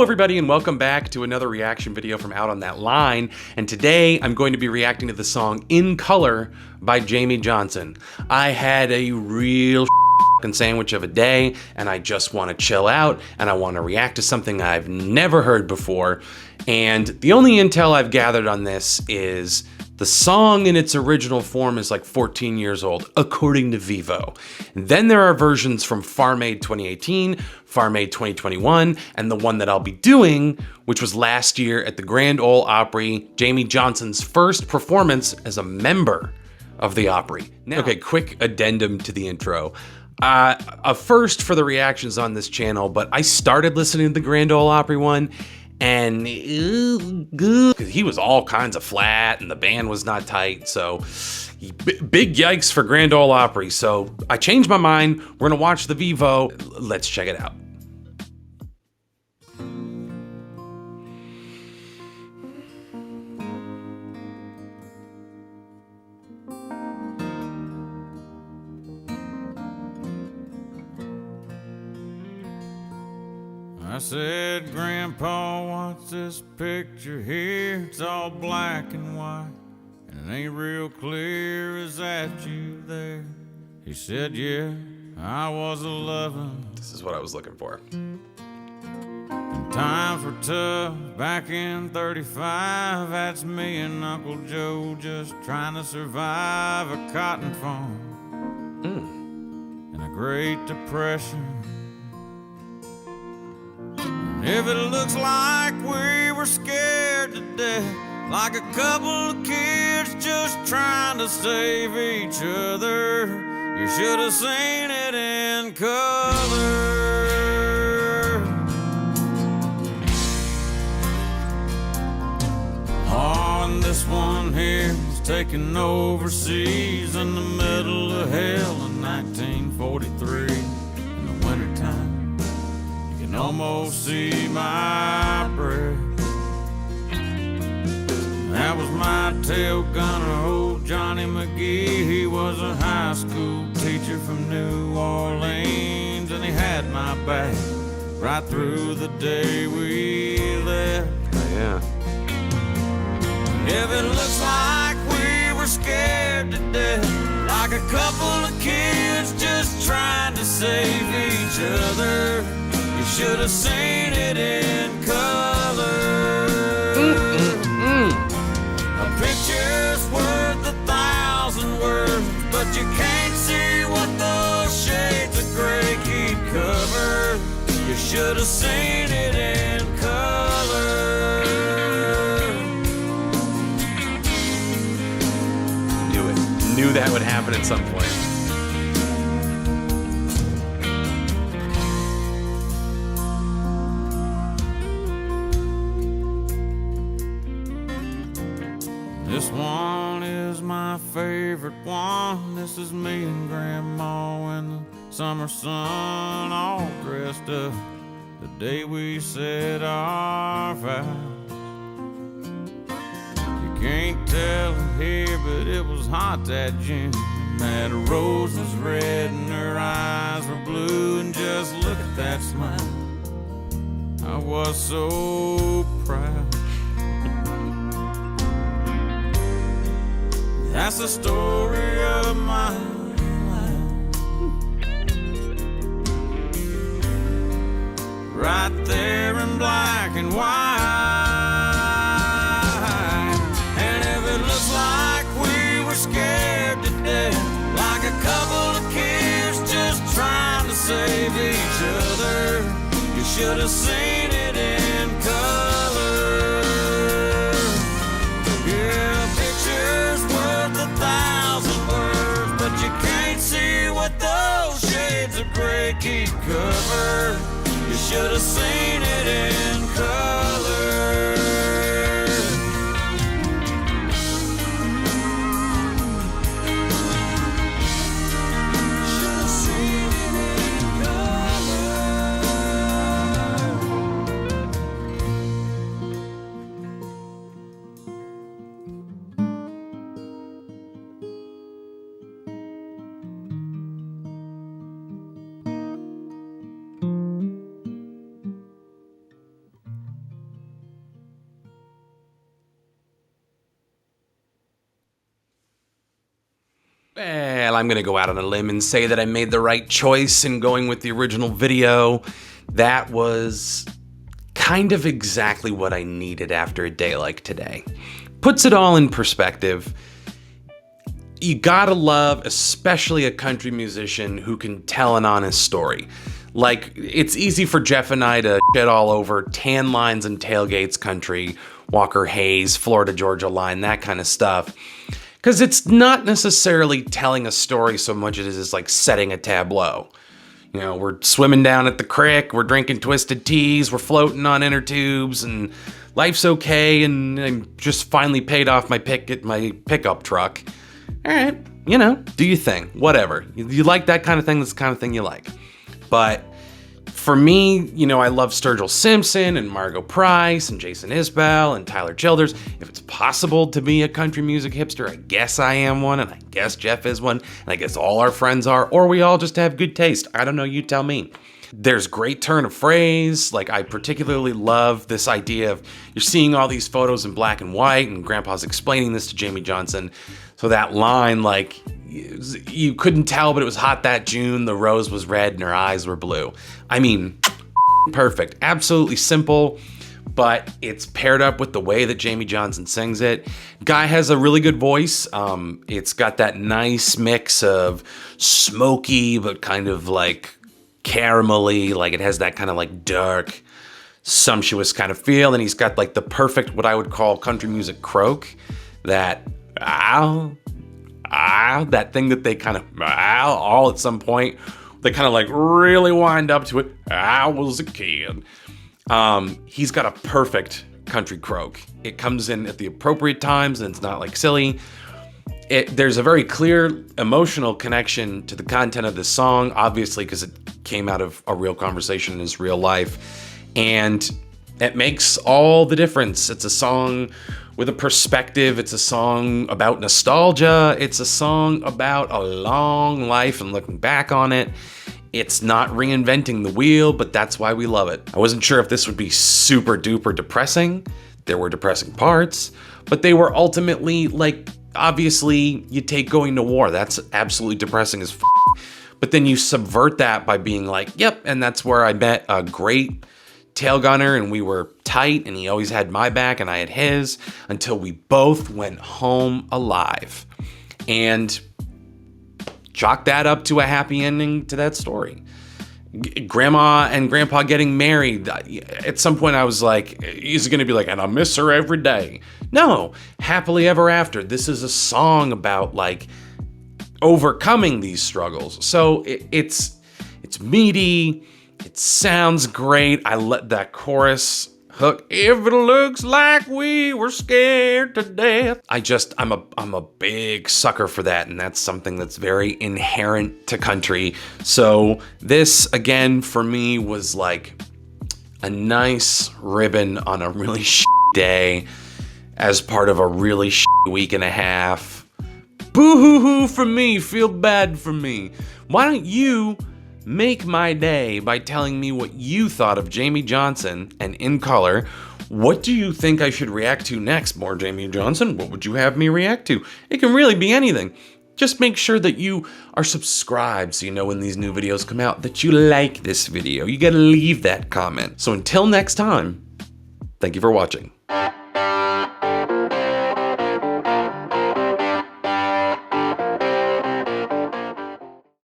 everybody, and welcome back to another reaction video from Out on That Line. And today I'm going to be reacting to the song In Color by Jamey Johnson. I had a real sandwich of a day, and I just want to chill out, and I want to react to something I've never heard before. And the only intel I've gathered on this is the song in its original form is like 14 years old, according to Vivo. And then there are versions from Farm Aid 2018, Farm Aid 2021, and the one that I'll be doing, which was last year at the Grand Ole Opry, Jamey Johnson's first performance as a member of the Opry. Now, okay, quick addendum to the intro. A first for the reactions on this channel, but I started listening to the Grand Ole Opry one, and he was all kinds of flat and the band was not tight, so big yikes for Grand Ole Opry. So I changed my mind. We're gonna watch the Vivo. Let's check it out. I said, Grandpa, what's this picture here? It's all black and white, and it ain't real clear. Is that you there? He said, yeah, I was 11. This is what I was looking for. And times were tough back in 35. That's me and Uncle Joe just trying to survive a cotton farm and a Great Depression. If it looks like we were scared to death, like a couple of kids just trying to save each other, you should have seen it in color. Oh, and this one here was taken overseas in the middle of hell in 1943 in the wintertime. Almost see my breath. That was my tail gunner, old Johnny McGee. He was a high school teacher from New Orleans, and he had my back right through the day we left. Oh, yeah. If it looks like we were scared to death, like a couple of kids just trying to save each other, you should have seen it in color. A picture's worth 1,000 words, but you can't see what those shades of gray keep covered. You should have seen it in color. Knew it. Knew that would happen at some point. This one is my favorite one. This is me and Grandma in the summer sun, all dressed up the day we said our vows. You can't tell it here, but it was hot that June. That rose was red and her eyes were blue, and just look at that smile. I was so proud. That's the story of my life, right there in black and white. And if it looks like we were scared to death, like a couple of kids just trying to save each other, you should have seen it in color. Yeah, pictures worth 1,000 words, but you can't see what those shades of gray keep covered. You should have seen it in color. Should have seen it in color. Well, I'm gonna go out on a limb and say that I made the right choice in going with the original video. That was kind of exactly what I needed after a day like today. Puts it all in perspective. You gotta love, especially a country musician who can tell an honest story. Like, it's easy for Jeff and I to shit all over Tan Lines and Tailgates country, Walker Hayes, Florida Georgia Line, that kind of stuff. Because it's not necessarily telling a story so much as it is like setting a tableau. You know, we're swimming down at the creek, we're drinking twisted teas, we're floating on inner tubes, and life's okay, and I just finally paid off my pickup truck. All right, you know, do your thing, whatever. You like that kind of thing, that's the kind of thing you like. But for me, you know, I love Sturgill Simpson and Margot Price and Jason Isbell and Tyler Childers. If it's possible to be a country music hipster, I guess I am one, and I guess Jeff is one, and I guess all our friends are, or we all just have good taste. I don't know, you tell me. There's great turn of phrase. Like, I particularly love this idea of you're seeing all these photos in black and white, and Grandpa's explaining this to Jamey Johnson. So that line, like, you couldn't tell, but it was hot that June, the rose was red and her eyes were blue. I mean, perfect. Absolutely simple, but it's paired up with the way that Jamey Johnson sings it. Guy has a really good voice. It's got that nice mix of smoky, but kind of like caramelly, like it has that kind of like dark, sumptuous kind of feel. And he's got like the perfect, what I would call country music croak, that that thing that they kind of all at some point, they kind of like really wind up to it. I was a kid. He's got a perfect country croak. It comes in at the appropriate times and it's not like silly. There's a very clear emotional connection to the content of this song, obviously, because it came out of a real conversation in his real life. And it makes all the difference. It's a song with a perspective. It's a song about nostalgia. It's a song about a long life and looking back on it. It's not reinventing the wheel, but that's why we love it. I wasn't sure if this would be super duper depressing. There were depressing parts, but they were ultimately like, obviously you take going to war. That's absolutely depressing as f. But then you subvert that by being like, yep, and that's where I met a great tail gunner and we were tight and he always had my back and I had his until we both went home alive. And chalk that up to a happy ending to that story. Grandma and Grandpa getting married. At some point I was like, is it going to be like, and I miss her every day? No, happily ever after. This is a song about like overcoming these struggles. So it's I'm It sounds great. I let that chorus hook. If it looks like we were scared to death. I'm a big sucker for that, and that's something that's very inherent to country. So this, again, for me was like a nice ribbon on a really day as part of a really week and a half. Boo-hoo-hoo for me, feel bad for me. Why don't you make my day by telling me what you thought of Jamey Johnson and In Color. What do you think I should react to next? More Jamey Johnson? What would you have me react to? It can really be anything. Just make sure that you are subscribed so you know when these new videos come out that you like this video. You gotta leave that comment. So until next time, thank you for watching.